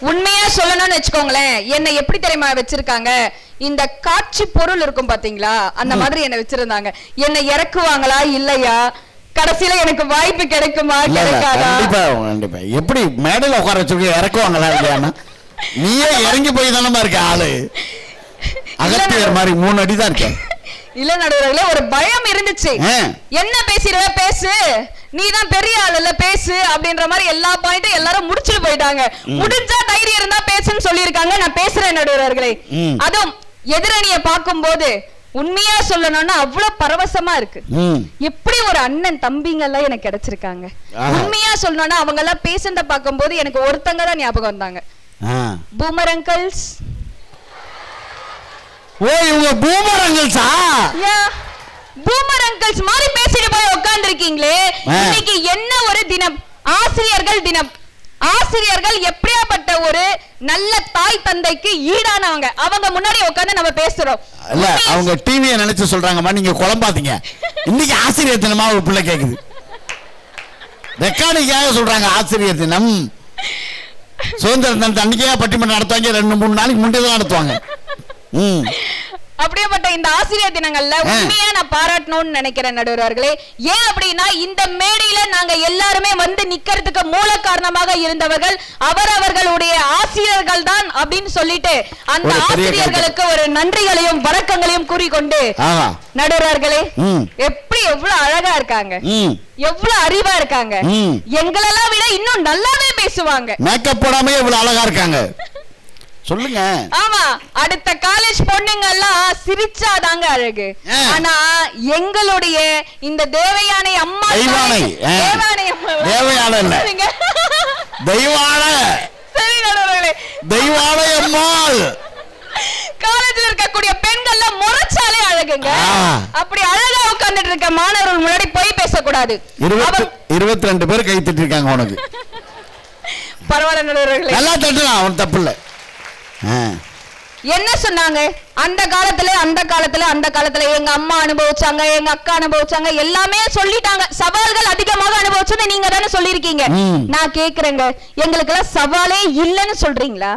உண்மையா சொல்லணும்னு வச்சுக்கோங்களேன், என்னை எப்படி தெரியுமா வச்சிருக்காங்க, இந்த காட்சி பொருள் இருக்கும் பாத்தீங்களா, அந்த மாதிரி என்ன வச்சிருந்தாங்க. என்னை இறக்குவாங்களா இல்லையா, கடைசியில எனக்கு வாய்ப்பு கிடைக்குமா கிடைக்காதா. கண்டிப்பா எப்படி மேடையில உட்கார வச்சு இறக்குவாங்களா இல்லையா, நீயே இறங்கி போய் தானமா இருக்க ஆளு, அகத்தியர் மாதிரி 3 அடி தான் இருக்க. இல்ல நடுவர்களே, ஒரு பயம் இருந்துச்சு. என்ன பேசிடுவ பேசு, நீதான் பெரிய ஆள் இல்ல பேசு அப்படின்ற மாதிரி எல்லா பாயிண்ட்டும் எல்லாரும் முடிச்சுட்டு போயிட்டாங்க. முடிஞ்சா தைரியம் இருந்தா பேசுன்னு சொல்லியிருக்காங்க. நான் பேசுறேன் நடுவர்களே. அதுவும் எதிரணியை பார்க்கும் போது உண்மையா சொல்லணும்னா அவ்வளவு பரவசமா இருக்கு. எப்படி ஒரு அண்ணன் தம்பிங்க எல்லாம் எனக்கு கிடைச்சிருக்காங்க. உண்மையா சொல்லணும்னா அவங்க எல்லாம் பேசுறத பார்க்கும் போது எனக்கு ஒருத்தங்க தான் ஞாபகம் வந்தாங்க. Boomer uncles. ஓ, இவங்க பூமர் அங்கிள்ஸா? பூமர் அங்கிள்ஸ் மாதிரி பேசிட்டு போய் உட்கார்ந்திருக்கீங்களே. இன்னைக்கு என்ன ஒரு தினம், ஆசிரியர்கள் தினம். ஆசிரியர்கள் எப்படியாப்பட்ட ஒரு நல்ல தாய் தந்தைக்கு ஈடானவங்க. அவங்க முன்னாடி உட்கார்ந்து நம்ம பேசுறோம். இல்ல, அவங்க டிவியை நினைச்சு சொல்றாங்கம்மா, நீங்க குழம்பாதீங்க. இன்னைக்கு ஆசிரியர் தினமா ஒரு பிள்ளை கேக்குது, ரெக்கார்டிங்காக சொல்றாங்க ஆசிரியர் தினம். சுதந்திர தினத்தை அன்னைக்கே பட்டிமன்றம் நடத்துவாங்க, 2-3 நாளைக்கு முன்னாடி தான் நடத்துவாங்க. அப்படியேப்பட்ட இந்த ஆசிரியர் தினங்கள்ல உண்மையா நான் பாராட்டணும்னு நினைக்கிறேன் நடுவர்களே. ஏன் அப்படின்னா, இந்த மேடையில நாங்க எல்லாருமே வந்து நிக்கிறதுக்கு மூல காரணமாக இருந்தவர்கள் அவரவர்களுடைய ஆசிரியர்கள் தான் அப்படின்னு சொல்லிட்டு அந்த ஆசிரியர்களுக்கு ஒரு நன்றிகளையும் வணக்கங்களையும் கூறிக்கொண்டு, நடுவர்களே எப்படி எவ்வளவு அழகா இருக்காங்க, எவ்வளவு அறிவா இருக்காங்க, எங்களெல்லாம் விட இன்னும் நல்லாவே பேசுவாங்க, மேக்கப் போடாம எவ்வளவு அழகா இருக்காங்க சொல்லுங்க. ஆமா, அடுத்த காலேஜ் பொண்ணுங்க எல்லாம் சிரிச்சாதாங்க அழகு. ஆனா எங்களுடைய இந்த தேவயானை அம்மா, தேவயானை அம்மா, தேவயானை இல்ல, தெய்வான, சரி நடுவர்களே, தெய்வானை அம்மாள் காலேஜ்ல இருக்கக்கூடிய பெண்கள் முறைச்சாலே அழகுங்க. அப்படி அழகா உட்கார்ந்துட்டு இருக்க மாணவர்கள் முன்னாடி போய் பேசக்கூடாது. 22 பேர் கை தட்டி இருக்காங்க உனக்கு. பரவாயில்ல நடுவர்களே, நல்லா தட்டலாம், அவன் தப்பு இல்ல. என்ன சொன்னாங்க, அந்த காலத்துல எங்க அம்மா அனுபவிச்சாங்க, எங்க அக்கா அனுபவிச்சாங்க, எல்லாமே சொல்லிட்டாங்க. சவால்கள் அதிகமாக அனுபவிச்சது நீங்க தானே சொல்லிருக்கீங்க. நான் கேக்குறேங்க, எங்களுக்கு எல்லாம் சவாலே இல்லன்னு சொல்றீங்களா?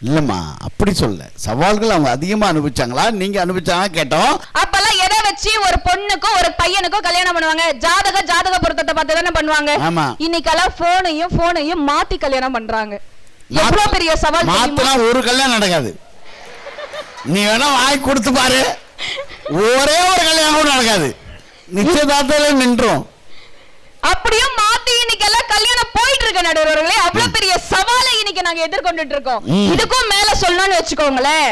இல்லம்மா, அப்படி சொல்ல, சவால்கள் அவங்க அதிகமா அனுபவிச்சாங்களா, நீங்க அனுபவிச்சாங்க கேட்டோம். அப்பெல்லாம் எதை வச்சு ஒரு பொண்ணுக்கும் ஒரு பையனுக்கும் கல்யாணம் பண்ணுவாங்க? ஜாதக பொருத்தத்தை பார்த்து தானே பண்ணுவாங்க. இன்னைக்கெல்லாம் போனையும் மாத்தி கல்யாணம் பண்றாங்க. எவ்வளவு பெரிய சவால். மாத்தினா ஒரு கல்யாணம் நடக்காது. நீ வேணா வாங்கி கொடுத்து பாரு, ஒரே ஒரு கல்யாணம் நடக்காது, நிச்சயதார்த்தத்துல நின்றோம். அப்படியும் மாத்தி இன்னைக்கு எல்லாம் கல்யாணம் போயிட்டு இருக்க நடுவர்களே. அவ்வளவு பெரிய சவாலை இன்னைக்கு நாங்க எதிர்கொண்டுட்டு இருக்கோம். இதுக்கும் மேல சொல்லணும்னு வச்சுக்கோங்களேன்,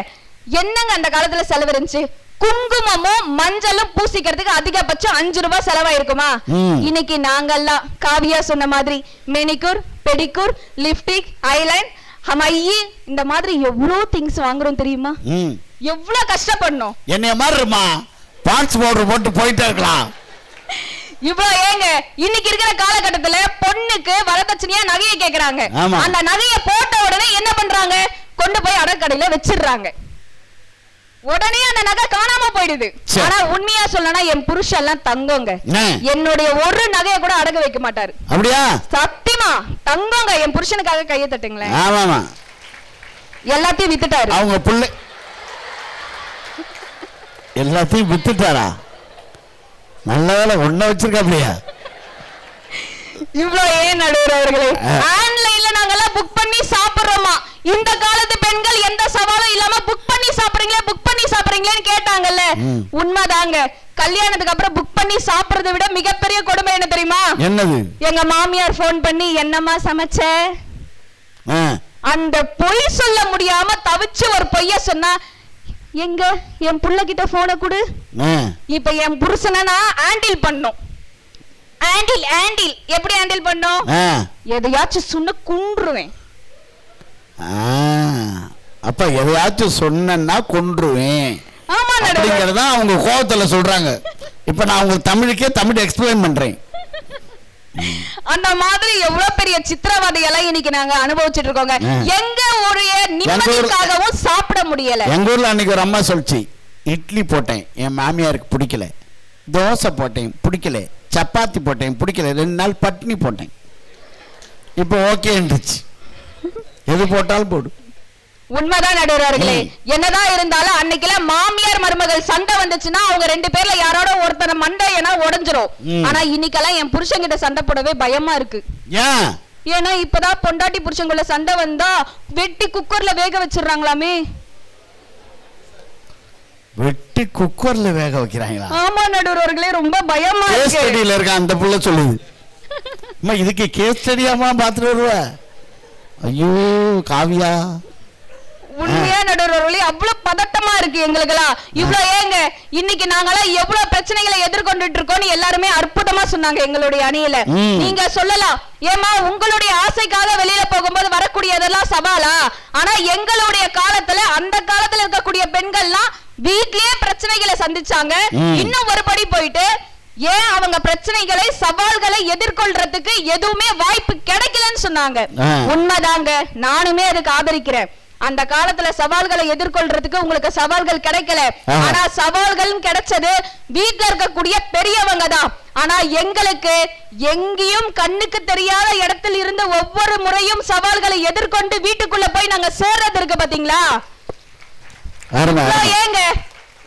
என்னங்க அந்த காலத்துல செலவு இருந்துச்சு? குங்குமமும் மஞ்சளும் பூசிக்கிறதுக்கு அதிகபட்சம் 5 ரூபாய் செலவாயிருக்குமா? இன்னைக்கு நாங்கெல்லாம் காவியா சொன்ன மாதிரி மெனிக்கூர், பெடிக்கூர், லிப்டிக், ஐலைன், ஹமையி, இந்த மாதிரி எவ்வளவு திங்ஸ் வாங்குறோம் தெரியுமா? எவ்வளவு கஷ்டப்படணும். என்னைய மாதிரி இருமா, பான்ஸ் பவுடர் போட்டு போயிட்டே இருக்கலாம். இவ்வளவு ஏங்க இன்னைக்கு இருக்கிற காலகட்டத்துல பொண்ணுக்கு வரதட்சணையா நகையை கேக்குறாங்க. அந்த நகையை போட்ட உடனே என்ன பண்றாங்க, கொண்டு போய் அடக்கடையில வச்சிடுறாங்க. உடனே அந்த நகை காணாம போயிடுது. ஆனா உண்மையா சொல்லனா, என் புருஷன் எல்லாம் தங்கங்க, என்னுடைய ஒரு நகையை கூட அடகு வைக்க மாட்டாரு. அப்படியா? சத்தியமா தங்கங்க. என் புருஷனுக்காக கையை தட்டுங்களேன். ஆமாமா, எல்லாத்தையும் வித்துட்டாரு. அவங்க புள்ள எல்லாத்தையும் வித்துட்டாரா? நல்ல வேலை ஒன்ன வச்சிருக்காப்லையா? இவ்வளவு ஏன் நடுவர்களே, ஆன்லைன்ல நாங்கெல்லாம் புக் பண்ணி சாப்பிடுறோமா? இந்த காலத்து பெண்கள் எந்த சவாலும் இல்லாம புக் பண்ணி சாப்பிடுறீங்களேன்னு கேட்டாங்கல்ல. உண்மைதாங்க. கல்யாணத்துக்கு அப்புறம் புக் பண்ணி சாப்பிடுறதை விட மிகப்பெரிய கொடுமை என்ன தெரியுமா? என்னது? எங்க மாமியார் போன் பண்ணி என்னம்மா சமைச்ச, அந்த பொய் சொல்ல முடியாம தவிச்சு ஒரு பொய்ய சொன்னா, எங்க என் புள்ள கிட்ட போனை கொடு. இப்ப என் புருஷனை நான் ஹேண்டில் பண்ணும். ஹேண்டில் எப்படி ஹேண்டில் பண்ணும்? எதையாச்சும் சொன்ன குன்றுவேன். அப்ப எதையாச்சும் சொன்னா கொன்றுவேன் அப்படிங்கறத அவங்க கோபத்துல சொல்றாங்க. இப்ப நான் உங்களுக்கு தமிழ் எக்ஸ்பிளைன் பண்றேன். அந்த மாதிரி எவ்வளவு பெரிய சித்திரவதையெல்லாம் இன்னைக்கு நாங்க அனுபவிச்சுட்டு இருக்கோங்க. எங்க ஒரு நிம்மதிக்காகவும் சாப்பிட முடியல. எங்க ஊர்ல அன்னைக்கு ஒரு அம்மா சொல்லிச்சு, இட்லி போட்டேன் என் மாமியாருக்கு பிடிக்கல, தோசை போட்டேன் பிடிக்கல, சப்பாத்தி போட்டேன் பிடிக்கல, 2 நாள் பட்னி போட்டேன், இப்போ ஓகே இருந்துச்சு. எது போட்டாலும் போடு. உண்மைதான் நடுவர்களே. என்னதான் இருந்தாலும் அன்னைக்குல மாமியார் மருமகள் சண்டை வந்துச்சுன்னா அவங்க 2 பேர்ல யாரோட ஒருத்தர மண்டையனா உடைஞ்சிரும். ஆனா இன்னைக்கெல்லாம் என் புருஷன் கிட்ட சண்டை போடவே பயமா இருக்கு. ஏன்? ஏன்னா இப்பதான் பொண்டாட்டி புருஷங்கள சண்டை வந்தா வெட்டி குக்கர்ல வேக வச்சிடறாங்களாமே. வெட்டி குக்கர்ல வேக வைக்கிறாங்களா? ஆமா நடுவர்களே, ரொம்ப பயமா இருக்கு. கேஸ் ஸ்டடியில இருக்க அந்த புள்ள சொல்லுது. அம்மா இதுக்கு கேஸ் ஸ்டடியாமா பாத்துட்டு வருவ? ஐயோ காவியா, உண்மையா நடுவர்களே அவ்வளவு பதட்டமா இருக்கு எங்களுக்கெல்லாம். இவ்வளவு ஏங்க இன்னைக்கு நாங்கெல்லாம் எவ்வளவு பிரச்சனைகளை எதிர்கொண்டுட்டு இருக்கோம்னு எல்லாருமே அற்புதமா சொன்னாங்க எங்களுடைய அணியில. நீங்க சொல்லலாம், ஏமா உங்களுடைய ஆசைக்காக வெளியில போகும்போது வரக்கூடியதெல்லாம் சவாலா? ஆனா எங்களுடைய காலத்துல, அந்த காலத்துல இருக்கக்கூடிய பெண்கள்லாம் வீட்லயே பிரச்சனைகளை சந்திச்சாங்க. இன்னும் ஒரு படி போயிட்டு ஏன் அவங்க பிரச்சனைகளை சவால்களை எதிர்கொள்றதுக்கு எதுவுமே வாய்ப்பு கிடைக்கலன்னு சொன்னாங்க. உண்மைதாங்க, நானுமே அதுக்கு ஆதரிக்கிறேன். அந்த காலத்துல சவால்களை எதிர்கொள்றதுக்கு உங்களுக்கு சவால்கள் கிடைக்கல. ஆனா சவால்கள் கிடைச்சது வீட்டுல இருக்கக்கூடிய பெரியவங்க தான். ஆனா எங்களுக்கு எங்கேயும் கண்ணுக்கு தெரியாத இடத்தில் இருந்து ஒவ்வொரு முறையும் சவால்களை எதிர்கொண்டு வீட்டுக்குள்ள போய் நாங்க சேர்றது இருக்கு பாத்தீங்களா? ஏங்க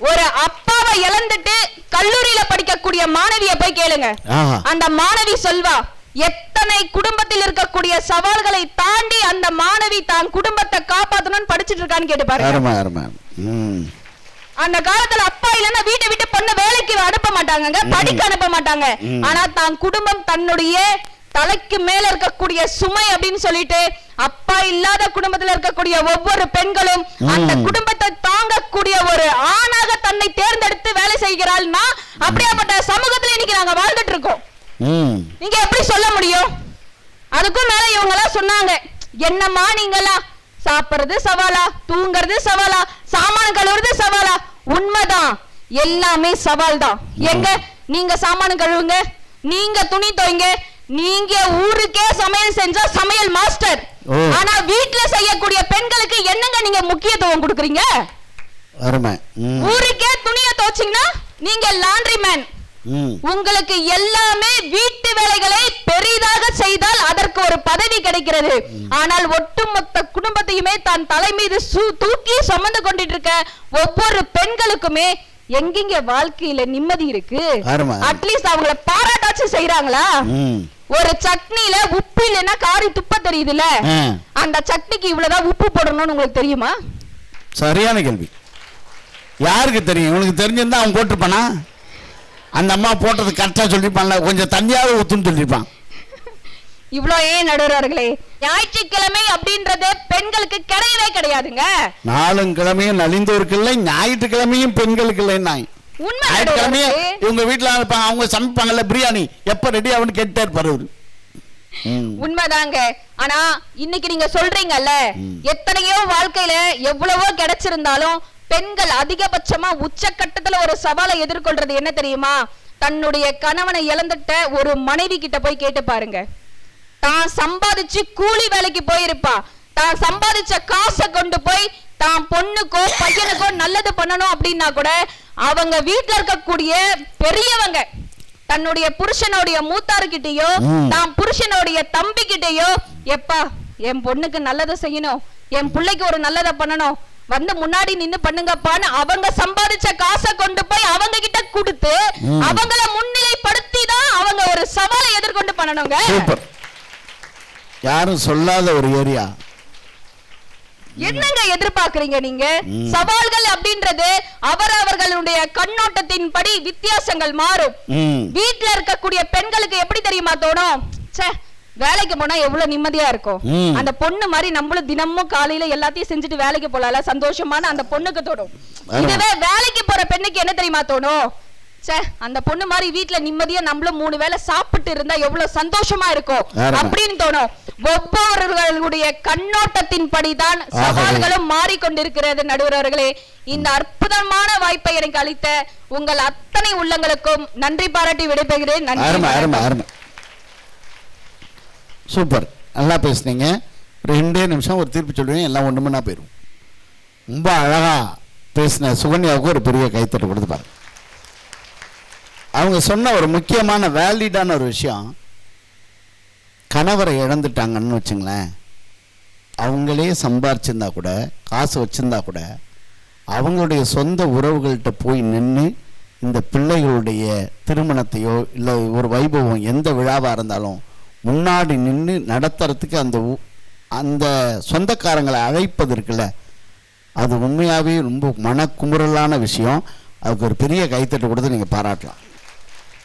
ஒரு அப்பாவை இழந்துட்டு கல்லூரியில படிக்கக்கூடிய மாணவிய போய் கேளுங்க. அந்த மாணவி சொல்வா, எத்தனை குடும்பத்தில் இருக்கக்கூடிய சவால்களை தாண்டி அந்த மாணவி தான் குடும்பத்தை காப்பாத்தணும்னு படிச்சிட்டு இருக்கான்னு கேட்டு பாருங்க. அந்த காலத்துல அப்பா இல்லன்னா வீட்டை விட்டு பொண்ணு வேலைக்கு அனுப்ப மாட்டாங்க, படிக்க அனுப்ப மாட்டாங்க. ஆனா தான் குடும்பம் தன்னுடைய தலைக்கு மேல இருக்கக்கூடிய சுமை அப்படின்னு சொல்லிட்டு அப்பா இல்லாத குடும்பத்துல இருக்கக்கூடிய ஒவ்வொரு பெண்களும் அந்த குடும்பத்தை தாங்கக்கூடிய ஒரு ஆணாக தன்னை தேர்ந்தெடுத்து வேலை செய்கிறாள்னா அப்படியாப்பட்ட சமூகத்துல இன்னைக்கு நாங்க வாழ்ந்துட்டு இருக்கோம். நீங்க எப்படி சொல்ல முடியும்? அதுக்கும் மேல இவங்க எல்லாம் சொன்னாங்க, என்னம்மா நீங்கெல்லாம் சாப்பிடுறது சவாலா, தூங்குறது சவாலா, சாமான் கழுவுறது சவாலா? உண்மைதான், எல்லாமே சவால் தான். எங்க நீங்க சாமான் கழுவுங்க, நீங்க துணி துவைங்க, நீங்க ஊருக்கே சமையல் செஞ்சா சமையல் மாஸ்டர். ஆனா வீட்டுல செய்யக்கூடிய பெண்களுக்கு என்னங்க நீங்க முக்கியத்துவம் கொடுக்குறீங்க? ஊருக்கே துணியை துவைச்சீங்கன்னா நீங்க லாண்ட்ரி மேன். உங்களுக்கு எல்லாமே வீட்டு வேலைகளை பெரிதாக செய்தால் அதற்கு ஒரு பதவி கிடைக்கிறது. ஆனால் ஒட்டுமொத்த குடும்பத்தையுமே தான் தலை மீது தூக்கி சுமந்து கொண்டிட்டு இருக்க ஒவ்வொரு பெண்களுக்குமே எங்கெங்க வாழ்க்கையில நிம்மதி இருக்கு? அட்லீஸ்ட் அவங்கள பாராட்டாச்சும் செய்யறாங்களா? ஒரு சட்னில உப்பு இல்லைன்னா காரி துப்ப தெரியுதுல, அந்த சட்னிக்கு இவ்வளவுதான் உப்பு போடணும்னு உங்களுக்கு தெரியுமா? சரியான கேள்வி. யாருக்கு தெரியும்? உங்களுக்கு தெரிஞ்சிருந்தா அவன் போட்டிருப்பானா? அந்த அம்மா போட்டது கரெக்டா சொல்லிருப்பான்ல, கொஞ்சம் தண்ணியாவது ஊத்துன்னு சொல்லிருப்பான். இவ்வளவு ஏன் நடுவர்களே, ஞாயிற்றுக்கிழமை அப்படின்றது பெண்களுக்கு கிடையவே கிடையாதுங்க. 4 கிழமையும் நலிந்தோருக்கு இல்லை, ஞாயிற்றுக்கிழமையும் பெண்களுக்கு இல்லை. ஞாயிற்றுக்கிழமையும் இவங்க வீட்டுல அவங்க சமைப்பாங்கல்ல பிரியாணி, எப்ப ரெடி ஆகுன்னு கேட்டே இருப்பாரு. உண்மைதாங்க. ஆனா இன்னைக்கு நீங்க சொல்றீங்கல்ல, எத்தனையோ வாழ்க்கையில எவ்வளவோ கிடைச்சிருந்தாலும் பெண்கள் அதிகபட்சமா உச்சக்கட்டத்துல ஒரு சவாலை எதிர்கொள்றது என்ன தெரியுமா? தன்னுடைய கணவனை இழந்துட்ட ஒரு மனைவி கிட்ட போய் கேட்டு பாருங்க. தான் சம்பாதிச்சு கூலி வேலைக்கு போயிருப்பா, தான் சம்பாதிச்ச காசை கொண்டு போய் தான் பொண்ணுக்கோ பையனுக்கோ நல்லது பண்ணணும் அப்படின்னா கூட அவங்க வீட்டுல இருக்கக்கூடிய பெரியவங்க தன்னுடைய புருஷனுடைய மூத்தாருக்கிட்டயோ தான் புருஷனுடைய தம்பி கிட்டயோ, எப்பா என் பொண்ணுக்கு நல்லதை செய்யணும், என் பிள்ளைக்கு ஒரு நல்லதை பண்ணணும், வந்து முன்னாடி நின்னு பண்ணுங்கப்பான்னு அவங்க சம்பாதிச்ச காசை கொண்டு போய் அவங்க கிட்ட கொடுத்து அவங்கள முன்னிலைப்படுத்தி தான் அவங்க ஒரு சவாலை எதிர்கொண்டு பண்ணணுங்க. யாரும் சொல்லாத ஒரு ஏரியா. என்னங்க எதிர்பார்க்கறீங்க நீங்க? சவால்கள் அப்படின்றது அவரவர்களுடைய கண்ணோட்டத்தின் படி வித்தியாசங்கள் மாறும். வீட்டுல இருக்கக்கூடிய பெண்களுக்கு எப்படி தெரியுமா தோணும்? வேலைக்கு போனா எவ்வளவு நிம்மதியா இருக்கும், அந்த பொண்ணு மாதிரி நம்மளும் தினமும் காலையில எல்லாத்தையும் செஞ்சுட்டு வேலைக்கு போலால சந்தோஷமான அந்த பொண்ணுக்கு தோணும். இதுவே வேலைக்கு போற பெண்ணுக்கு என்ன தெரியுமா தோணும்? அந்த பொண்ணு மாதிரி வீட்டுல நிம்மதியா நம்மளும் 3 வேளை சாப்பிட்டு இருந்தா எவ்வளவு சந்தோஷமா இருக்கும் அப்படின்னு தோணும். ஒவ்வொருவர்களுடைய கண்ணோட்டத்தின் படிதான் சவால்களும் மாறிக்கொண்டிருக்கிறது. நடுவர்களே, இந்த அற்புதமான வாய்ப்பை எனக்கு அளித்த உங்கள் அத்தனை உள்ளங்களுக்கும் நன்றி பாராட்டி விடைபெறுகிறேன். சூப்பர், நல்லா பேசுனீங்க. 2 நிமிஷம் ஒரு தீர்ப்பு சொல்லுவீங்க, எல்லாம் ஒண்ணுமன்னா போயிடும். ரொம்ப அழகா பேசின சுகன்யாவுக்கு ஒரு பெரிய கைத்தட்டு கொடுத்து பாருங்க. அவங்க சொன்ன ஒரு முக்கியமான வேலிடான ஒரு விஷயம், கணவரை இழந்துட்டாங்கன்னு வச்சுங்களேன், அவங்களே சம்பாரிச்சிருந்தா கூட, காசு வச்சுருந்தா கூட, அவங்களுடைய சொந்த உறவுகள்கிட்ட போய் நின்று இந்த பிள்ளைகளுடைய திருமணத்தையோ இல்லை ஒரு வைபவம் எந்த விழாவாக இருந்தாலும் முன்னாடி நின்று நடத்துறதுக்கு அந்த சொந்தக்காரங்களை அழைப்பது இருக்குல்ல, அது உண்மையாகவே ரொம்ப மனக்குமுறலான விஷயம். அதுக்கு ஒரு பெரிய கைத்தட்டு கொடுத்து நீங்கள் பாராட்டலாம்.